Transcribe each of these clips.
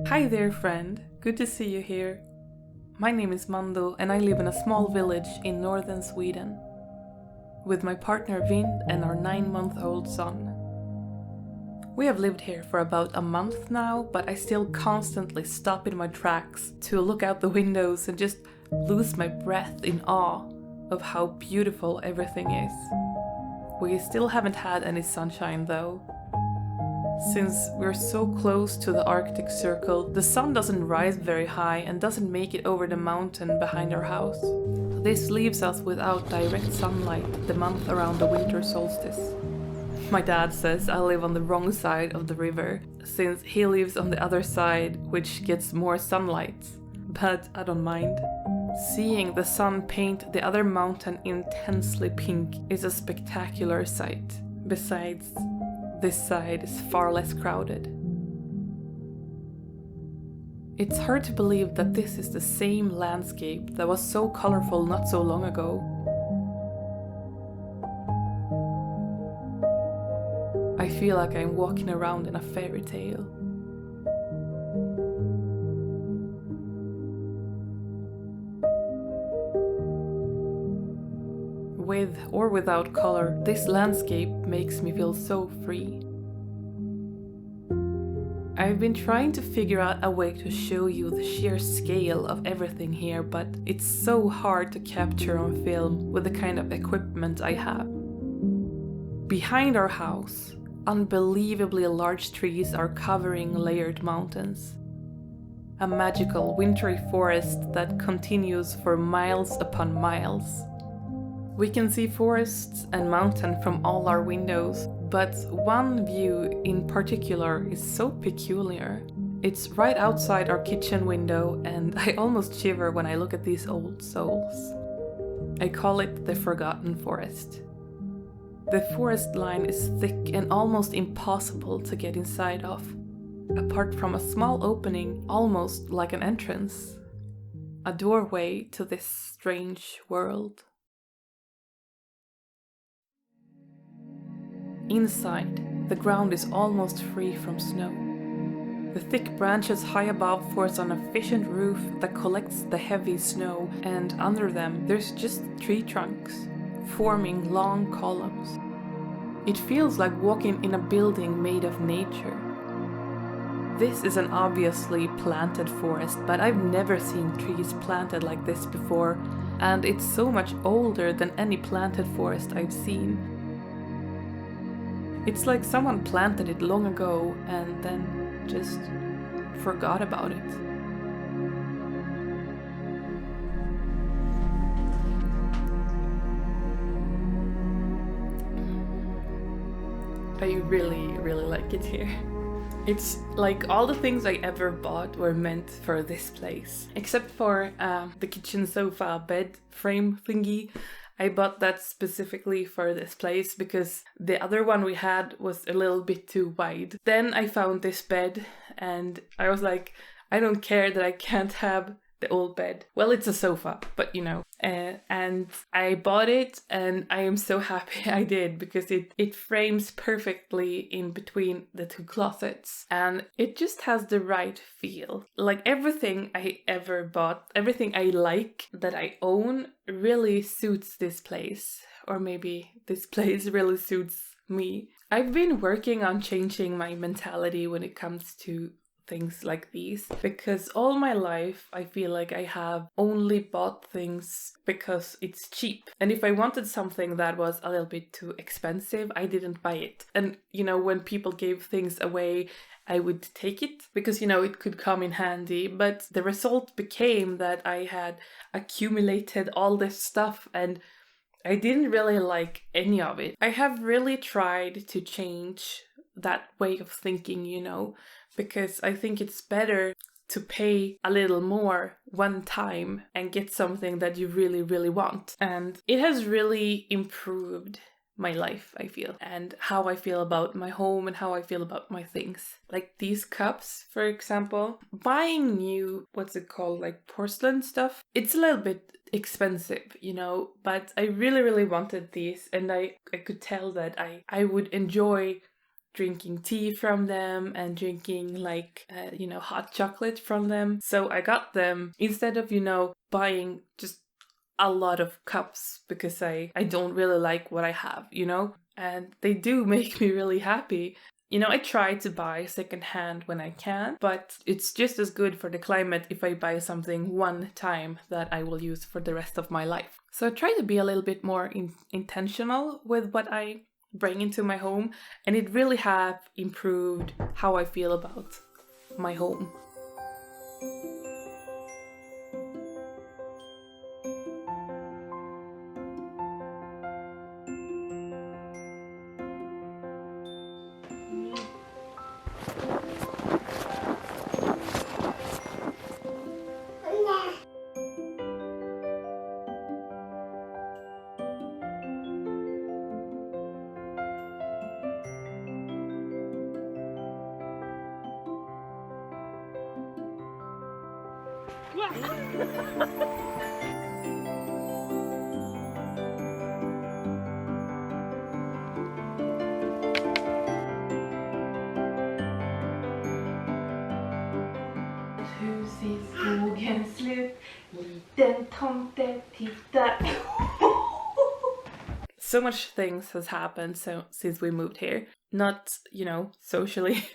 Hi there, friend. Good to see you here. My name is Mando and I live in a small village in northern Sweden with my partner Vind and our 9-month-old son. We have lived here for about a month now, but I still constantly stop in my tracks to look out the windows and just lose my breath in awe of how beautiful everything is. We still haven't had any sunshine though. Since we're so close to the Arctic Circle, the sun doesn't rise very high and doesn't make it over the mountain behind our house. This leaves us without direct sunlight the month around the winter solstice. My dad says I live on the wrong side of the river, since he lives on the other side, which gets more sunlight. But I don't mind. Seeing the sun paint the other mountain intensely pink is a spectacular sight. Besides, this side is far less crowded. It's hard to believe that this is the same landscape that was so colorful not so long ago. I feel like I'm walking around in a fairy tale. With or without color, this landscape makes me feel so free. I've been trying to figure out a way to show you the sheer scale of everything here, but it's so hard to capture on film with the kind of equipment I have. Behind our house, unbelievably large trees are covering layered mountains. A magical wintry forest that continues for miles upon miles. We can see forests and mountain from all our windows, but one view in particular is so peculiar. It's right outside our kitchen window and I almost shiver when I look at these old souls. I call it the Forgotten Forest. The forest line is thick and almost impossible to get inside of, apart from a small opening almost like an entrance. A doorway to this strange world. Inside, the ground is almost free from snow. The thick branches high above force an efficient roof that collects the heavy snow, and under them there's just tree trunks, forming long columns. It feels like walking in a building made of nature. This is an obviously planted forest, but I've never seen trees planted like this before, and it's so much older than any planted forest I've seen. It's like someone planted it long ago and then just forgot about it. I really like it here. It's like all the things I ever bought were meant for this place. Except for the kitchen sofa bed frame thingy. I bought that specifically for this place because the other one we had was a little bit too wide. Then I found this bed and I was like, I don't care that I can't have the old bed. Well, it's a sofa, but you know. And I bought it and I am so happy I did because it frames perfectly in between the two closets. And it just has the right feel. Like everything I ever bought, everything I like that I own really suits this place. Or maybe this place really suits me. I've been working on changing my mentality when it comes to things like these, because all my life I feel like I have only bought things because it's cheap, and if I wanted something that was a little bit too expensive, I didn't buy it. And you know, when people gave things away, I would take it because, you know, it could come in handy. But the result became that I had accumulated all this stuff and I didn't really like any of it. I have really tried to change that way of thinking, you know, because I think it's better to pay a little more one time and get something that you really want. And it has really improved my life, I feel, and how I feel about my home and how I feel about my things. Like these cups, for example, buying new, what's it called, like porcelain stuff, it's a little bit expensive, you know, but I really wanted these, and I could tell that I would enjoy drinking tea from them and drinking like, hot chocolate from them. So I got them instead of, buying just a lot of cups because I don't really like what I have, and they do make me really happy. I try to buy secondhand when I can, but it's just as good for the climate if I buy something one time that I will use for the rest of my life. So I try to be a little bit more intentional with what I bring into my home, and it really have improved how I feel about my home. Hus i skogens slut, liten tomte tittar. So much things has happened since we moved here. Not, socially,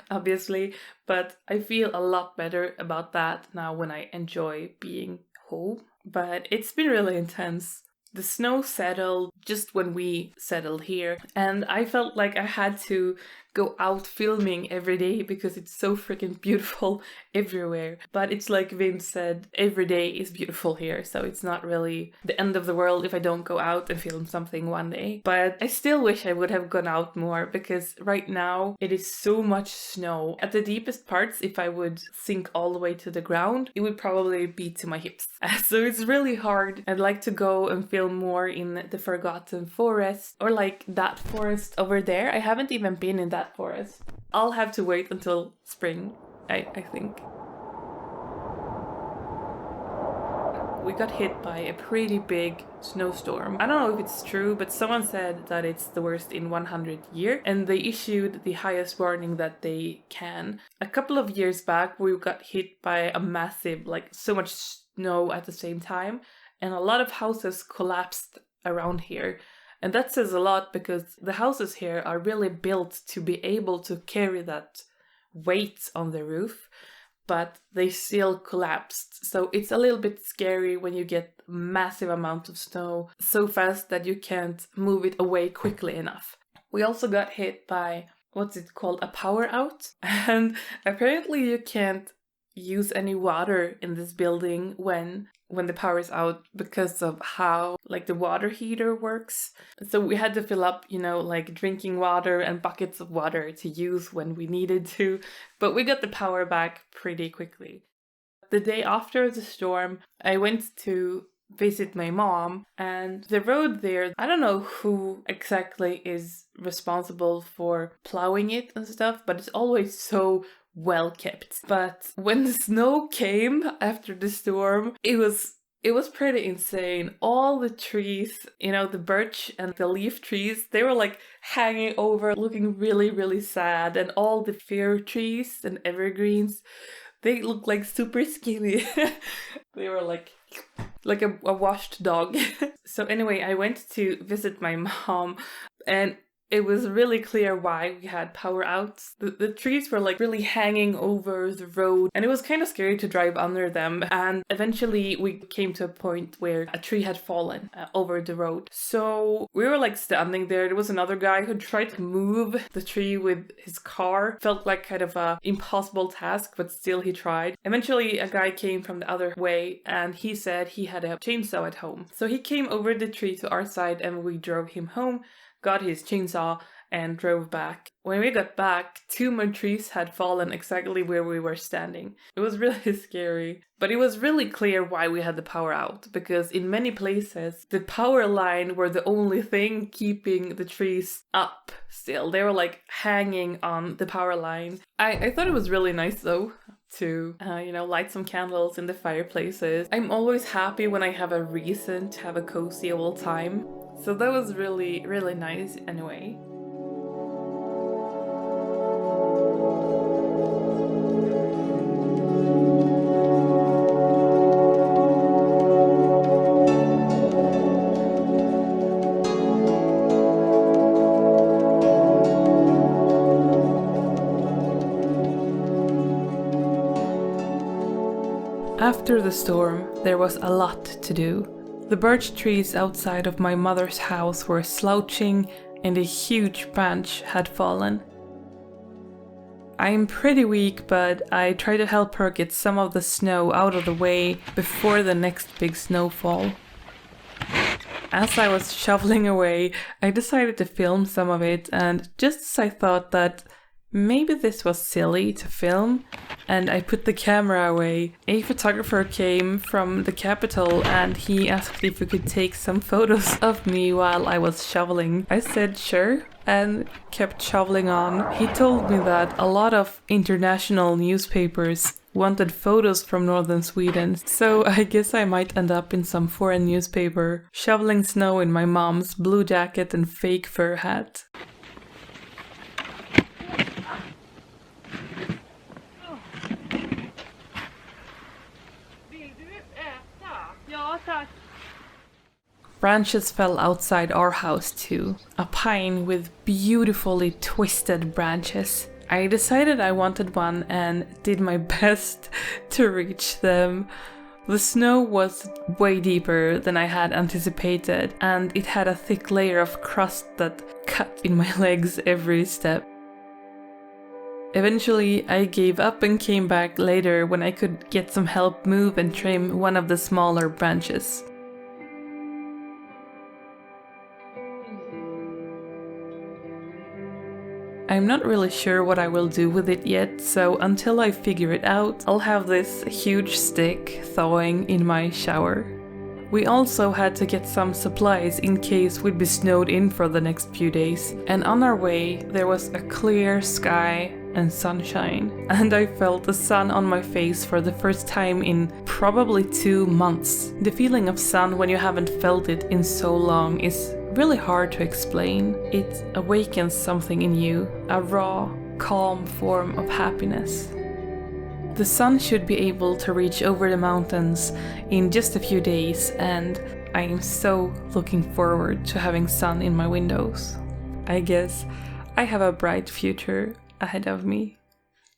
obviously, but I feel a lot better about that now when I enjoy being home. But it's been really intense. The snow settled just when we settled here, and I felt like I had to go out filming every day because it's so freaking beautiful everywhere. But it's like Vince said, every day is beautiful here, so it's not really the end of the world if I don't go out and film something one day. But I still wish I would have gone out more because right now it is so much snow. At the deepest parts, if I would sink all the way to the ground, it would probably be to my hips. So it's really hard. I'd like to go and film more in the Forgotten Forest or like that forest over there. I haven't even been in that forest. I'll have to wait until spring, I think. We got hit by a pretty big snowstorm. I don't know if it's true, but someone said that it's the worst in 100 years, and they issued the highest warning that they can. A couple of years back, we got hit by a massive, like so much snow at the same time, and a lot of houses collapsed around here. And that says a lot because the houses here are really built to be able to carry that weight on the roof, but they still collapsed. So it's a little bit scary when you get massive amount of snow so fast that you can't move it away quickly enough. We also got hit by, what's it called, a power out. And apparently you can't use any water in this building when the power is out because of how like the water heater works. So we had to fill up, like drinking water and buckets of water to use when we needed to, but we got the power back pretty quickly. The day after the storm, I went to visit my mom, and the road there, I don't know who exactly is responsible for plowing it and stuff, but it's always so well kept. But when the snow came after the storm, it was pretty insane. All the trees, the birch and the leaf trees, they were like hanging over, looking really, really sad. And all the fir trees and evergreens, they looked like super skinny. They were like a washed dog. So anyway, I went to visit my mom, and it was really clear why we had power outs. The trees were like really hanging over the road, and it was kind of scary to drive under them. And eventually we came to a point where a tree had fallen over the road. So we were like standing there. There was another guy who tried to move the tree with his car. Felt like kind of a impossible task, but still he tried. Eventually a guy came from the other way, and he said he had a chainsaw at home. So he came over the tree to our side, and we drove him home, got his chainsaw, and drove back. When we got back, 2 more trees had fallen exactly where we were standing. It was really scary, but it was really clear why we had the power out, because in many places the power line were the only thing keeping the trees up still. They were like hanging on the power line. I thought it was really nice though to light some candles in the fireplaces. I'm always happy when I have a reason to have a cozy old time. So that was really, really nice anyway. After the storm, there was a lot to do. The birch trees outside of my mother's house were slouching and a huge branch had fallen. I'm pretty weak, but I tried to help her get some of the snow out of the way before the next big snowfall. As I was shoveling away, I decided to film some of it, and just as I thought that maybe this was silly to film, and I put the camera away, a photographer came from the capital and he asked if we could take some photos of me while I was shoveling. I said sure and kept shoveling on. He told me that a lot of international newspapers wanted photos from northern Sweden, so I guess I might end up in some foreign newspaper, shoveling snow in my mom's blue jacket and fake fur hat. Branches fell outside our house too, a pine with beautifully twisted branches. I decided I wanted one and did my best to reach them. The snow was way deeper than I had anticipated, and it had a thick layer of crust that cut in my legs every step. Eventually, I gave up and came back later when I could get some help move and trim one of the smaller branches. I'm not really sure what I will do with it yet, so until I figure it out, I'll have this huge stick thawing in my shower. We also had to get some supplies in case we'd be snowed in for the next few days, and on our way there was a clear sky and sunshine, and I felt the sun on my face for the first time in probably 2 months. The feeling of sun when you haven't felt it in so long is really hard to explain. It awakens something in you, a raw, calm form of happiness. The sun should be able to reach over the mountains in just a few days, and I am so looking forward to having sun in my windows. I guess I have a bright future ahead of me.